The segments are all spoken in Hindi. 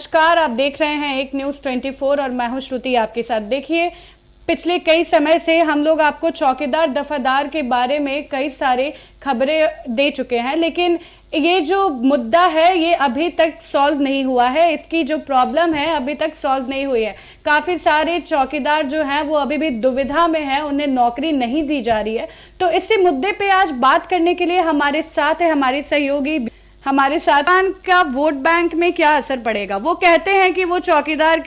नमस्कार, आप देख रहे हैं एक न्यूज़ 24 और मैं हूं श्रुति आपके साथ। देखिए, पिछले कई समय से हम लोग आपको चौकीदार दफादार के बारे में कई सारे खबरें दे चुके हैं, लेकिन ये जो मुद्दा है ये अभी तक सॉल्व नहीं हुआ है। इसकी जो प्रॉब्लम है अभी तक सॉल्व नहीं हुई है। काफ़ी सारे चौकीदार जो हैं वो अभी भी दुविधा में हैं, उन्हें नौकरी नहीं दी जा रही है। तो इसी मुद्दे पे आज बात करने के लिए हमारे साथ है हमारे सहयोगी। हमारे साथ का वोट बैंक में क्या असर पड़ेगा? वो कहते हैं कि वो चौकीदार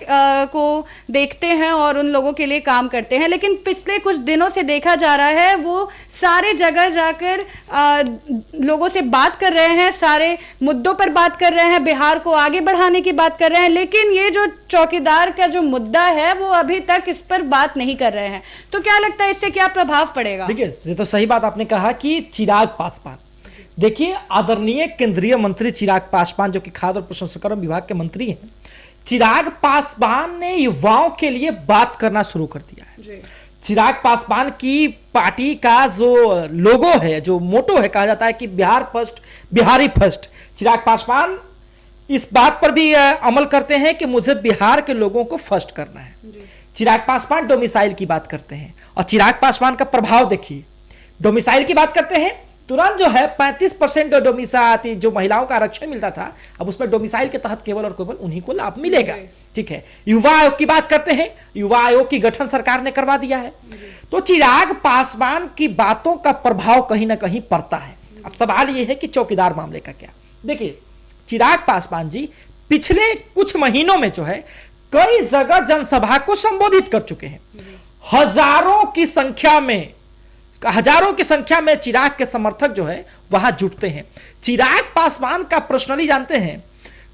को देखते हैं और उन लोगों के लिए काम करते हैं, लेकिन पिछले कुछ दिनों से देखा जा रहा है वो सारे जगह जाकर लोगों से बात कर रहे हैं, सारे मुद्दों पर बात कर रहे हैं, बिहार को आगे बढ़ाने की बात कर रहे हैं, लेकिन ये जो चौकीदार का जो मुद्दा है वो अभी तक इस पर बात नहीं कर रहे हैं। तो क्या लगता है इससे क्या प्रभाव पड़ेगा? देखिए, ये तो सही बात आपने कहा कि चिराग पासवान, देखिए आदरणीय केंद्रीय मंत्री चिराग पासवान जो कि खाद्य और प्रसंस्करण विभाग के मंत्री हैं, चिराग पासवान ने युवाओं के लिए बात करना शुरू कर दिया है। चिराग पासवान की पार्टी का जो लोगो है, जो मोटो है, कहा जाता है कि बिहार फर्स्ट, बिहारी फर्स्ट। चिराग पासवान इस बात पर भी अमल करते हैं कि मुझे बिहार के लोगों को फर्स्ट करना है। चिराग पासवान डोमिसाइल की बात करते हैं और चिराग पासवान का प्रभाव देखिए। डोमिसाइल की बात करते हैं, तुरंत जो है 35% डोमिसाइल जो महिलाओं का आरक्षण मिलता था, अब उसमें डोमिसाइल के तहत केवल और केवल उन्हीं को लाभ मिलेगा। ठीक है। युवा आयोग की बात करते हैं, युवा आयोग की गठन सरकार ने करवा दिया है। तो चिराग पासवान की बातों का प्रभाव कहीं ना कहीं पड़ता है। अब सवाल यह है कि चौकीदार मामले का क्या? देखिए, चिराग पासवान जी पिछले कुछ महीनों में जो है कई जगह जनसभा को संबोधित कर चुके हैं। हजारों की संख्या में चिराग के समर्थक जो है वहां जुटते हैं। चिराग पासवान का पर्सनली जानते हैं,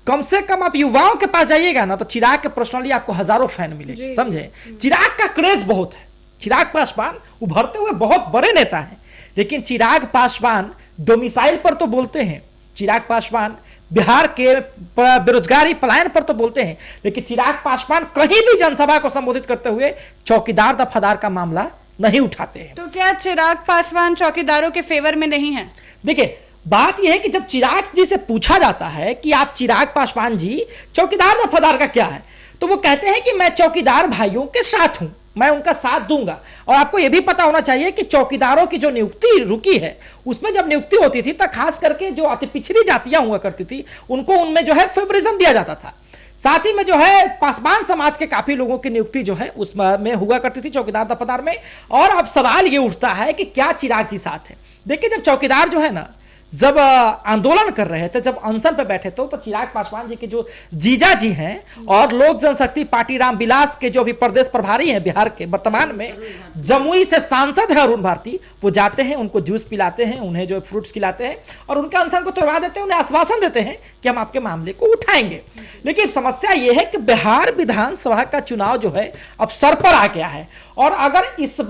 कम से कम आप युवाओं के पास जाइएगा ना तो चिराग के पर्सनली आपको हजारों फैन मिलेंगे, समझे? चिराग का क्रेज बहुत है। चिराग पासवान उभरते हुए बहुत बड़े नेता हैं, लेकिन चिराग पासवान डोमिसाइल पर तो बोलते हैं, चिराग पासवान बिहार के बेरोजगारी पलायन पर तो बोलते हैं, लेकिन चिराग पासवान कहीं भी जनसभा को संबोधित करते हुए चौकीदार दफादार का मामला नहीं उठाते हैं। तो क्या चिराग पासवान चौकीदारों के फेवर में नहीं है? देखिए, बात यह है कि जब चिराग जी से पूछा जाता है कि आप चिराग पासवान जी चौकीदार दफादार का क्या है, तो वो कहते हैं कि मैं चौकीदार भाइयों के साथ हूं, मैं उनका साथ दूंगा। और आपको यह भी पता होना चाहिए कि चौकीदारों की जो नियुक्ति रुकी है, उसमें जब नियुक्ति होती थी तो खास करके जो अति पिछड़ी जातियां हुआ करती थी उनको उनमें जो है फेवरिज्म दिया जाता था। साथ ही में जो है पासवान समाज के काफी लोगों की नियुक्ति जो है उसमें हुआ करती थी चौकीदार दफादार में। और अब सवाल ये उठता है कि क्या चिराग जी साथ है? देखिए, जब चौकीदार जो है ना, जब आंदोलन कर रहे थे, जब अनशन पे बैठे थे, तो चिराग पासवान जी के जो जीजा जी हैं और लोक जनशक्ति पार्टी रामविलास के जो अभी प्रदेश प्रभारी हैं बिहार के, वर्तमान में जमुई से सांसद है अरुण भारती, वो जाते हैं, उनको जूस पिलाते हैं, उन्हें जो फ्रूट्स खिलाते हैं और उनके अनशन को तोड़वा देते हैं, उन्हें आश्वासन देते हैं कि हम आपके मामले को उठाएंगे। लेकिन समस्या यह है कि बिहार विधानसभा का चुनाव जो है अब सर पर आ गया है, और अगर इस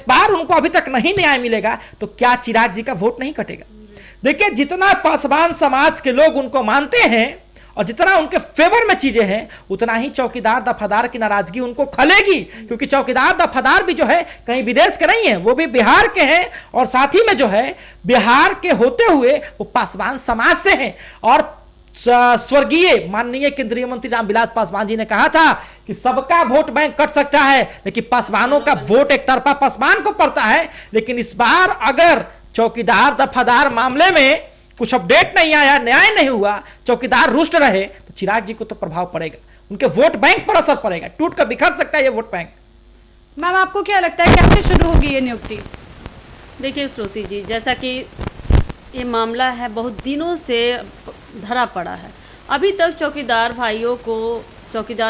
बार उनको अभी तक नहीं न्याय मिलेगा तो क्या चिराग जी का वोट नहीं कटेगा? देखिए, जितना पासवान समाज के लोग उनको मानते हैं और जितना उनके फेवर में चीजें हैं, उतना ही चौकीदार दफादार की नाराजगी उनको खलेगी, क्योंकि चौकीदार दफादार भी जो है कहीं विदेश के नहीं है, वो भी बिहार के हैं और साथ ही में जो है बिहार के होते हुए वो पासवान समाज से हैं। और स्वर्गीय माननीय केंद्रीय मंत्री रामविलास पासवान जी ने कहा था कि सबका वोट बैंक कट सकता है, लेकिन पासवानों का वोट एक तरफा पासवान को पड़ता है। लेकिन इस बार अगर चौकीदार दफादार मामले में कुछ अपडेट नहीं आया, न्याय नहीं हुआ, चौकीदार रुष्ट रहे, तो चिराग जी को तो प्रभाव पड़ेगा, उनके वोट बैंक पर असर पड़ेगा, टूट कर बिखर सकता है ये वोट बैंक। मैम, आपको क्या लगता है कैसे शुरू होगी ये नियुक्ति? देखिए श्रुति जी, जैसा कि ये मामला है बहुत दिनों से धरा पड़ा है, अभी तक चौकीदार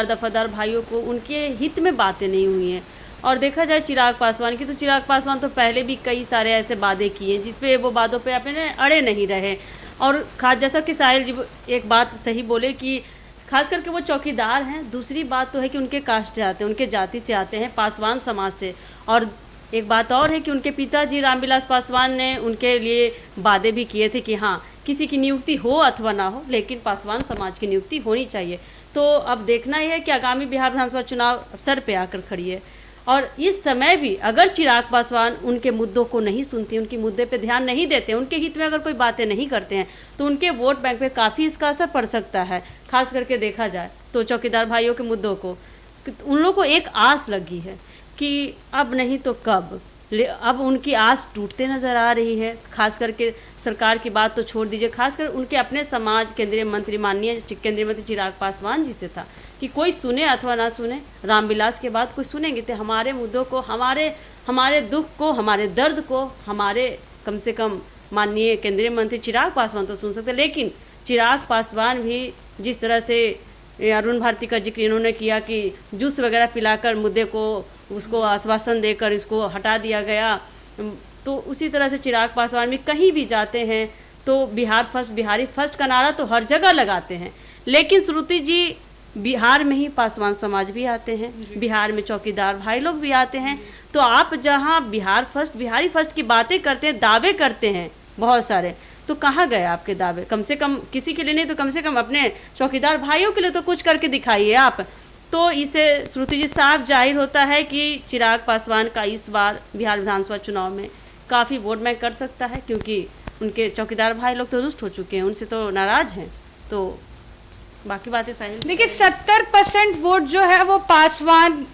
दफादार भाइयों को उनके हित में बातें नहीं हुई हैं। और देखा जाए चिराग पासवान की, तो चिराग पासवान तो पहले भी कई सारे ऐसे वादे किए जिसपे वो वादों पे अपने अड़े नहीं रहे। और खास जैसा कि साहिल जी एक बात सही बोले कि खास करके वो चौकीदार हैं। दूसरी बात तो है कि उनके कास्ट से आते हैं, उनके जाति से आते हैं, पासवान समाज से। और एक बात और है कि उनके पिताजी रामविलास पासवान ने उनके लिए वादे भी किए थे कि हाँ, किसी की नियुक्ति हो अथवा ना हो, लेकिन पासवान समाज की नियुक्ति होनी चाहिए। तो अब देखना यह है कि आगामी बिहार विधानसभा चुनाव सर पे आकर खड़ी है और इस समय भी अगर चिराग पासवान उनके मुद्दों को नहीं सुनते, उनके मुद्दे पे ध्यान नहीं देते, उनके हित में अगर कोई बातें नहीं करते हैं, तो उनके वोट बैंक पे काफ़ी इसका असर पड़ सकता है। खास करके देखा जाए तो चौकीदार भाइयों के मुद्दों को, उन लोगों को एक आस लगी है कि अब नहीं तो कब, अब उनकी आस टूटते नज़र आ रही है। खास करके सरकार की बात तो छोड़ दीजिए, खासकर उनके अपने समाज केंद्रीय मंत्री माननीय केंद्रीय मंत्री चिराग पासवान जी से था कि कोई सुने अथवा ना सुने, रामविलास के बाद कोई सुनेंगे तो हमारे मुद्दों को, हमारे दुख को, हमारे दर्द को, हमारे कम से कम माननीय केंद्रीय मंत्री चिराग पासवान तो सुन सकते। लेकिन चिराग पासवान भी जिस तरह से अरुण भारती का जिक्र इन्होंने किया कि जूस वगैरह पिलाकर मुद्दे को, उसको आश्वासन देकर इसको हटा दिया गया, तो उसी तरह से चिराग पासवान भी कहीं भी जाते हैं तो बिहार फर्स्ट, बिहारी फर्स्ट का नारा तो हर जगह लगाते हैं। लेकिन श्रुति जी, बिहार में ही पासवान समाज भी आते हैं, बिहार में चौकीदार भाई लोग भी आते हैं, तो आप जहां बिहार फर्स्ट, बिहारी फर्स्ट की बातें करते हैं, दावे करते हैं बहुत सारे, तो कहाँ गए आपके दावे? कम से कम किसी के लिए नहीं तो कम से कम अपने चौकीदार भाइयों के लिए तो कुछ करके दिखाइए आप। तो इसे श्रुति जी साफ जाहिर होता है कि चिराग पासवान का इस बार बिहार विधानसभा चुनाव में काफ़ी वोट बैंक कर सकता है, क्योंकि उनके चौकीदार भाई लोग तो रुष्ट हो चुके हैं, उनसे तो नाराज हैं। तो बाकी बातें साहिल, देखिए 70% वोट जो है वो पासवान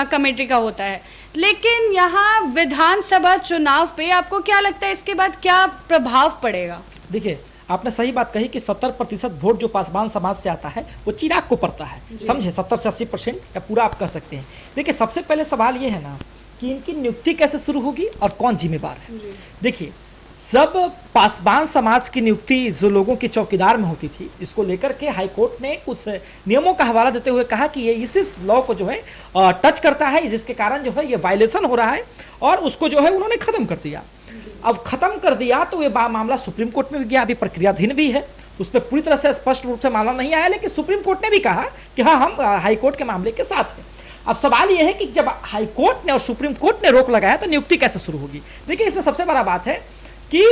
कमेटी का होता है, लेकिन यहाँ विधानसभा चुनाव पे आपको क्या लगता है इसके बाद क्या प्रभाव पड़ेगा? देखिए, आपने सही बात कही कि 70% वोट जो पासवान समाज से आता है वो चिराग को पड़ता है, समझे, 70 से 80% या पूरा आप कह सकते हैं। देखिए, सबसे पहले सवाल ये है ना कि इनकी नियुक्ति कैसे शुरू होगी और कौन जिम्मेदार है। देखिए, जब पासवान समाज की नियुक्ति जो लोगों की चौकीदार में होती थी, इसको लेकर के हाईकोर्ट ने कुछ नियमों का हवाला देते हुए कहा कि ये इस लॉ को जो है टच करता है, जिसके कारण जो है ये वायलेशन हो रहा है, और उसको जो है उन्होंने खत्म कर दिया। अब खत्म कर दिया तो ये मामला सुप्रीम कोर्ट में भी गया, अभी प्रक्रियाधीन भी है, उस पर पूरी तरह से स्पष्ट रूप से मामला नहीं आया, लेकिन सुप्रीम कोर्ट ने भी कहा कि हाँ, हम हाईकोर्ट के मामले के साथ हैं। अब सवाल यह है कि जब हाईकोर्ट ने और सुप्रीम कोर्ट ने रोक लगाया तो नियुक्ति कैसे शुरू होगी। देखिए, इसमें सबसे बड़ा बात है कि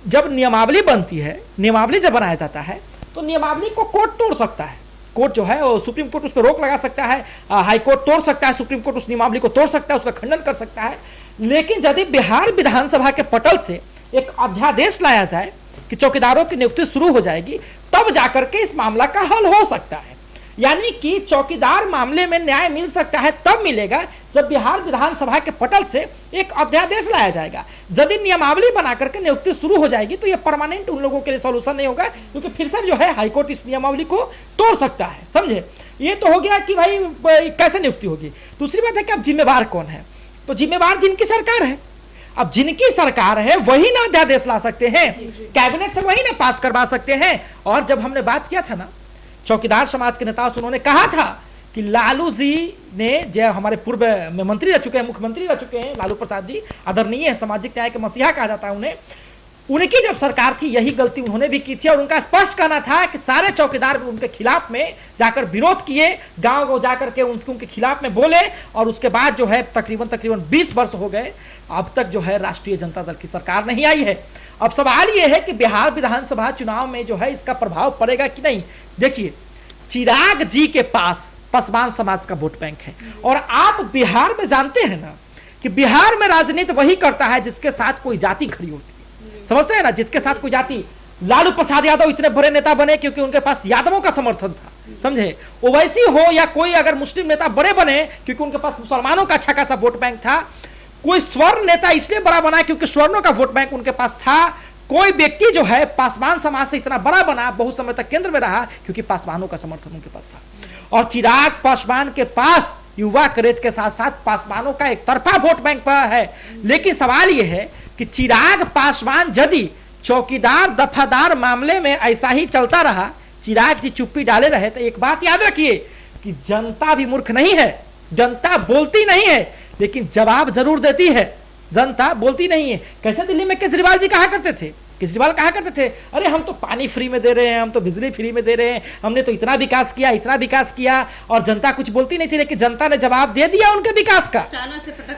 जब नियमावली बनती है, नियमावली जब बनाया जाता है तो नियमावली को कोर्ट तोड़ सकता है। कोर्ट जो है, सुप्रीम कोर्ट उस पर रोक लगा सकता है, हाई कोर्ट तोड़ सकता है, सुप्रीम कोर्ट उस नियमावली को तोड़ सकता है, उसका खंडन कर सकता है। लेकिन यदि बिहार विधानसभा के पटल से एक अध्यादेश लाया जाए कि चौकीदारों की नियुक्ति शुरू हो जाएगी, तब जाकर के इस मामला का हल हो सकता है। यानी कि चौकीदार मामले में न्याय मिल सकता है तब मिलेगा जब बिहार विधानसभा के पटल से एक अध्यादेश लाया जाएगा। यदि नियमावली बना करके नियुक्ति शुरू हो जाएगी तो यह परमानेंट उन लोगों के लिए सॉल्यूशन नहीं होगा, क्योंकि फिर से जो है हाईकोर्ट इस नियमावली को तोड़ सकता है, समझे। ये तो हो गया कि भाई कैसे नियुक्ति होगी। दूसरी बात है कि अब जिम्मेवार कौन है, तो जिम्मेवार जिनकी सरकार है। अब जिनकी सरकार है वही ना अध्यादेश ला सकते हैं, कैबिनेट से वही ना पास करवा सकते हैं। और जब हमने बात किया था ना चौकीदार समाज के नेता से, उन्होंने कहा था कि लालू जी ने, जो हमारे पूर्व में मंत्री रह चुके हैं, मुख्यमंत्री रह चुके हैं, लालू प्रसाद जी आदरणीय है, सामाजिक न्याय के मसीहा कहा जाता है उन्हें, उनकी जब सरकार थी यही गलती उन्होंने भी की थी। और उनका स्पष्ट कहना था कि सारे चौकीदार भी उनके खिलाफ में जाकर विरोध किए, गांव गांव जाकर के उनके खिलाफ में बोले, और उसके बाद जो है तकरीबन 20 वर्ष हो गए, अब तक जो है राष्ट्रीय जनता दल की सरकार नहीं आई है। अब सवाल यह है कि बिहार विधानसभा चुनाव में जो है इसका प्रभाव पड़ेगा कि नहीं। देखिए, चिराग जी के पास पासवान समाज का वोट बैंक है, और आप बिहार में जानते हैं ना कि बिहार में राजनीति वही करता है जिसके साथ कोई जाति खड़ी होती है, समझते हैं ना, जिसके साथ कोई जाति। लालू प्रसाद यादव इतने बड़े नेता बने क्योंकि उनके पास यादवों का समर्थन था, समझे। ओवैसी हो या कोई अगर मुस्लिम नेता बड़े बने क्योंकि उनके पास मुसलमानों का अच्छा खासा वोट बैंक था। कोई स्वर्ण नेता इसलिए बड़ा बना क्योंकि स्वर्णों का वोट बैंक उनके पास था। कोई व्यक्ति जो है पासवान समाज से इतना बड़ा बना, बहुत समय तक केंद्र में रहा, क्योंकि पासवानों का समर्थन उनके पास था। और चिराग पासवान के पास युवा करेज के साथ साथ पासवानों का एक तरफा वोट बैंक है। लेकिन सवाल यह है कि चिराग पासवान यदि चौकीदार दफादार मामले में ऐसा ही चलता रहा, चिराग जी चुप्पी डाले रहे, तो एक बात याद रखिए कि जनता भी मूर्ख नहीं है, जनता बोलती नहीं है लेकिन जवाब जरूर देती है, जनता बोलती नहीं है। कैसे दिल्ली में केजरीवाल जी कहा करते थे, केजरीवाल कहा करते थे, अरे हम तो पानी फ्री में दे रहे हैं, हम तो बिजली फ्री में दे रहे हैं, हमने तो इतना विकास किया, इतना विकास किया, और जनता कुछ बोलती नहीं थी। लेकिन जनता ने जवाब दे दिया उनके विकास का,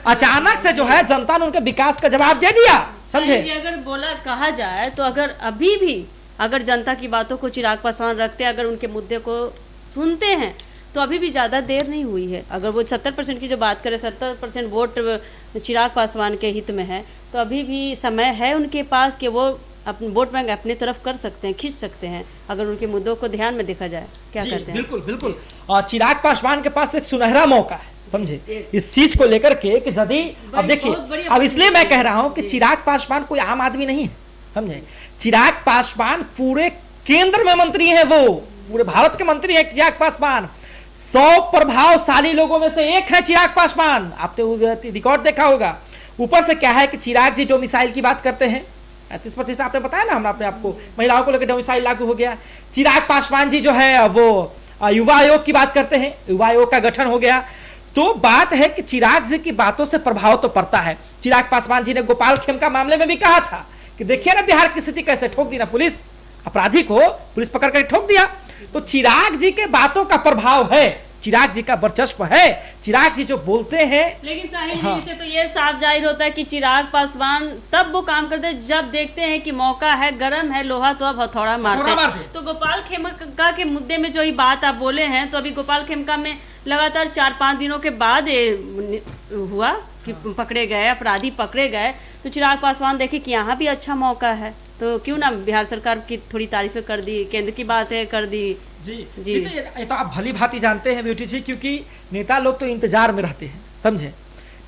अचानक से जो है जनता ने उनके विकास का जवाब दे दिया, समझे। अगर बोला कहा जाए तो अगर अभी भी अगर जनता की बातों को चिराग पासवान रखते, अगर उनके मुद्दे को सुनते हैं, तो अभी भी ज़्यादा देर नहीं हुई है। अगर वो 70% की जो बात करें, 70% वोट चिराग पासवान के हित में है, तो अभी भी समय है उनके पास कि वो अपने वोट बैंक अपनी तरफ कर सकते हैं, खींच सकते हैं, अगर उनके मुद्दों को ध्यान में देखा जाए। क्या कहते हैं? बिल्कुल बिल्कुल। और चिराग पासवान के पास एक सुनहरा मौका है, समझे, इस चीज को लेकर के कि यदि अब देखिए, अब इसलिए मैं कह रहा हूं कि चिराग पासवान कोई आम आदमी नहीं है, समझे। चिराग पासवान पूरे केंद्र में मंत्री हैं, वो पूरे भारत के मंत्री हैं चिराग पासवान। 100 प्रभावशाली लोगों में से एक है चिराग पासवान, आपने वो रिकॉर्ड देखा होगा। ऊपर से क्या है कि चिराग जी डोमिसाइल की बात करते हैं, 35% आपने बताया ना, हमने आपको महिलाओं को लेकर डोमिसाइल लागू हो गया। चिराग पासवान जी जो है वो युवा आयोग की बात करते हैं, युवा आयोग का गठन हो गया। तो बात है कि चिराग जी की बातों से प्रभाव तो पड़ता है। चिराग पासवान जी ने गोपाल खेमका मामले में भी कहा था कि देखिए ना बिहार की स्थिति कैसे ठोक दी ना, पुलिस अपराधी को पुलिस पकड़ कर ठोक दिया। तो चिराग जी के बातों का प्रभाव है, चिराग जी का वर्चस्व है, चिराग जी जो बोलते हैं। लेकिन साहिल जी, इससे तो ये साफ जाहिर होता है कि चिराग पासवान तब वो काम करते हैं जब देखते हैं कि मौका है, गर्म है लोहा, तो अब हथौड़ा मारते हैं। तो गोपाल खेमका के मुद्दे में जो ही बात आप बोले हैं, तो अभी गोपाल खेमका में लगातार 4-5 दिनों के बाद ये हुआ कि पकड़े गए, अपराधी पकड़े गए। तो चिराग पासवान देखे कि यहाँ भी अच्छा मौका है, तो क्यों ना बिहार सरकार की थोड़ी तारीफें कर दी, केंद्र की बात है कर दी। जी जी, ये तो आप भली भांति जानते हैं ब्यूटी जी, क्योंकि नेता लोग तो इंतजार में रहते हैं, समझे,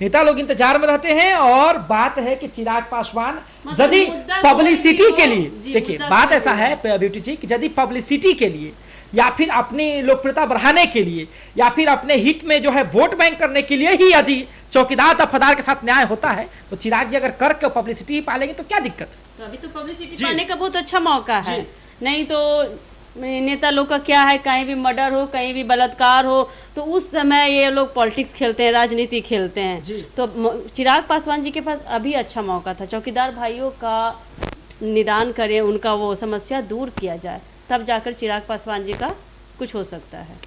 नेता लोग इंतजार में रहते हैं। और बात है कि चिराग पासवान यदि पब्लिसिटी के लिए, देखिए बात ऐसा है ब्यूटी जी कि यदि पब्लिसिटी के लिए या फिर अपनी लोकप्रियता बढ़ाने के लिए या फिर अपने हित में जो है वोट बैंक करने के लिए ही यदि चौकीदार दफादार के साथ न्याय होता है, तो चिराग जी अगर करके पब्लिसिटी पालेंगे तो क्या दिक्कत है? तो अभी तो पब्लिसिटी पाने का बहुत अच्छा मौका है। नहीं तो नेता लोग का क्या है, कहीं भी मर्डर हो, कहीं भी बलात्कार हो, तो उस समय ये लोग पॉलिटिक्स खेलते हैं, राजनीति खेलते हैं। तो चिराग पासवान जी के पास अभी अच्छा मौका था, चौकीदार भाइयों का निदान करें, उनका वो समस्या दूर किया जाए, तब जाकर चिराग पासवान जी का कुछ हो सकता है।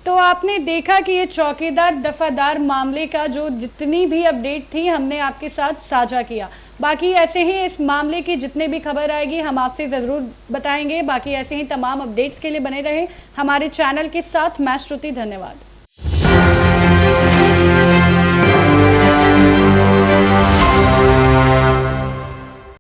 तो आपने देखा कि ये चौकीदार दफादार मामले का जो जितनी भी अपडेट थी हमने आपके साथ साझा किया। बाकी ऐसे ही इस मामले की जितने भी खबर आएगी हम आपसे ज़रूर बताएंगे। बाकी ऐसे ही तमाम अपडेट्स के लिए बने रहे हमारे चैनल के साथ। मैं श्रुति, धन्यवाद।